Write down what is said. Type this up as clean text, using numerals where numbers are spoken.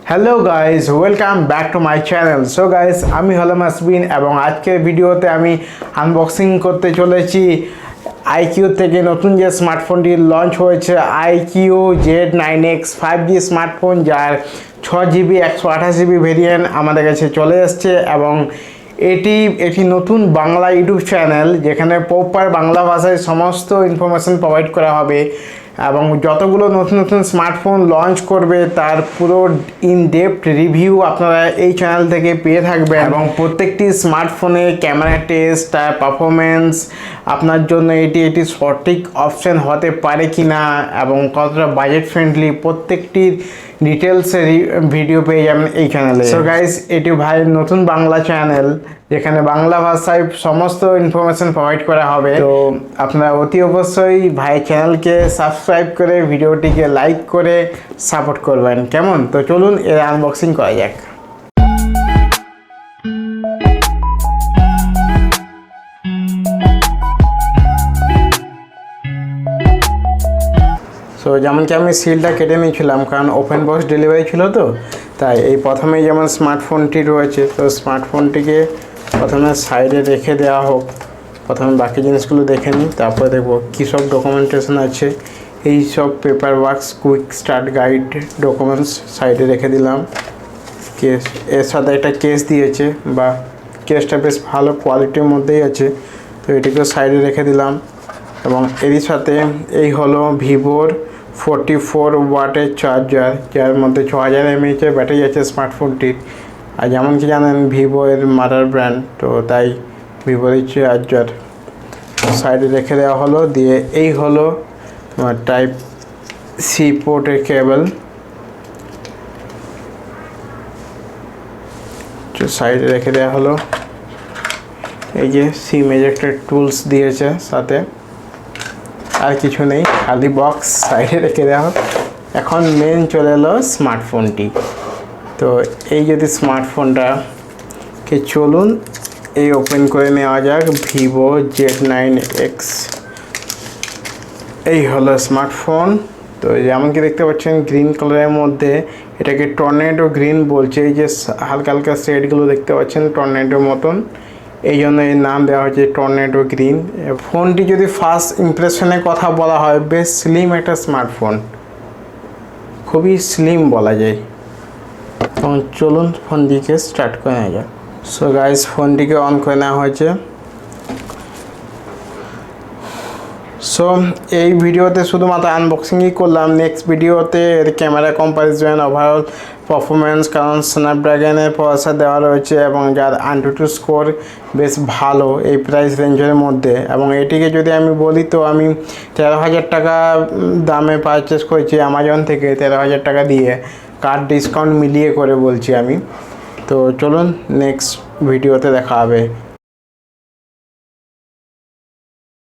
Hello guys, welcome back to my channel. So guys, আমি হলাম আসবিন এবং আজকের ভিডিওতে আমি আনবক্সিং করতে চলেছি আইকিউ থেকে নতুন যে স্মার্টফোনটি লঞ্চ হয়েছে, আইকিউ Z9X 5G স্মার্টফোন, যার 6GB 128GB ভেরিয়েন্ট আমাদের কাছে চলে এসছে। এবং এটি নতুন বাংলা ইউটিউব চ্যানেল, যেখানে প্রপার বাংলা ভাষায় সমস্ত ইনফরমেশন প্রোভাইড করা হবে এবং যতগুলো নতুন নতুন স্মার্টফোন লঞ্চ করবে তার পুরো ইন ডেপথ রিভিউ আপনারা এই চ্যানেল থেকে পেয়ে থাকবেন। এবং প্রত্যেকটি স্মার্টফোনে ক্যামেরা টেস্ট, তার পারফরমেন্স, আপনার জন্য এটি সঠিক অপশন হতে পারে কি না এবং কতটা বাজেট ফ্রেন্ডলি, প্রত্যেকটি ডিটেলসের ভিডিও পেয়ে যাবেন এই চ্যানেলে। সো গাইস, এটি ভাই নতুন বাংলা চ্যানেল, যেখানে বাংলা ভাষায় সমস্ত ইনফরমেশন প্রোভাইড করা হবে। তো আপনারা অতি অবশ্যই ভাই চ্যানেলকে সাবস্ক্রাইব করে ভিডিওটিকে লাইক করে সাপোর্ট করবেন, কেমন? তো চলুন এর আনবক্সিং করা যাক। সো যেমন কি আমি সিলটা কেটে নিয়েছিলাম, কারণ ওপেন বক্স ডেলিভারি ছিল, তো তাই এই প্রথমেই যেমন স্মার্টফোনটি রয়েছে, তো স্মার্টফোনটিকে প্রথমে সাইডে রেখে দেওয়া হোক। প্রথমে বাকি জিনিসগুলো দেখে নিই, তারপরে দেখবো কী সব ডকুমেন্টেশন আছে। এই সব paper works, quick start guide, documents সাইডে রেখে দিলাম। কেস, এর সাথে একটা কেস দিয়েছে, বা কেসটা বেশ ভালো কোয়ালিটির মধ্যেই আছে, তো এটিকেও সাইডে রেখে দিলাম। এবং এরই সাথে এই হলো ভিভোর 44 ওয়াটের চার্জার, যার মধ্যে 6000 mAh ব্যাটারি আছে স্মার্টফোনটির। আর যেমন কি জানেন, ভিভো এর মাদার ব্র্যান্ড, তো তাই ভিভোর এই চার্জার সাইডে রেখে দেওয়া হলো। দিয়ে এই হলো টাইপ সি পোর্টের কেবল, সাইডে রেখে দেওয়া হলো। এই যে সিম এজেক্টর টুলস দিয়েছে সাথে, আর কিছু নেই, খালি বক্স সাইডে রেখে দেওয়া হোক। এখন মেন চলে এলো স্মার্টফোনটি। তো এই যদি স্মার্টফোনটাকে চলুন এই ওপেন করে নেওয়া যাক, ভিভো Z9X। এই হলো স্মার্টফোন। তো যেমন কি দেখতে পাচ্ছেন গ্রিন কালারের মধ্যে, এটাকে টর্নেডো গ্রিন বলছে। এই যে হালকা হালকা শেডগুলো দেখতে পাচ্ছেন টর্নেডোর মতন, এই জন্য এর নাম দেওয়া হয়েছে টর্নেডো গ্রিন। ফোনটি যদি ফার্স্ট ইমপ্রেশনের কথা বলা হয়, বেশ স্লিম একটা স্মার্টফোন, খুবই স্লিম বলা যায়। এবং চলুন ফোনটিকে স্টার্ট করে নেওয়া যাক। সো গাইস, ফোনটিকে অন করে নেওয়া হয়েছে। সো এই ভিডিওতে শুধুমাত্র আনবক্সিংই করলাম। নেক্সট ভিডিওতে এর ক্যামেরা কম্পারিজন, ওভারঅল পারফরমেন্স, কারণ স্ন্যাপড্রাগনের প্রসেসর দেওয়া রয়েছে এবং যার AnTuTu স্কোর বেশ ভালো এই প্রাইস রেঞ্জের মধ্যে। এবং এটিকে যদি আমি বলি, তো আমি 13,000 টাকা দামে পারচেস করেছি অ্যামাজন থেকে, 13,000 টাকা দিয়ে, কার্ড ডিসকাউন্ট মিলিয়ে করে বলছি আমি। তো চলুন নেক্সট ভিডিওতে দেখা হবে।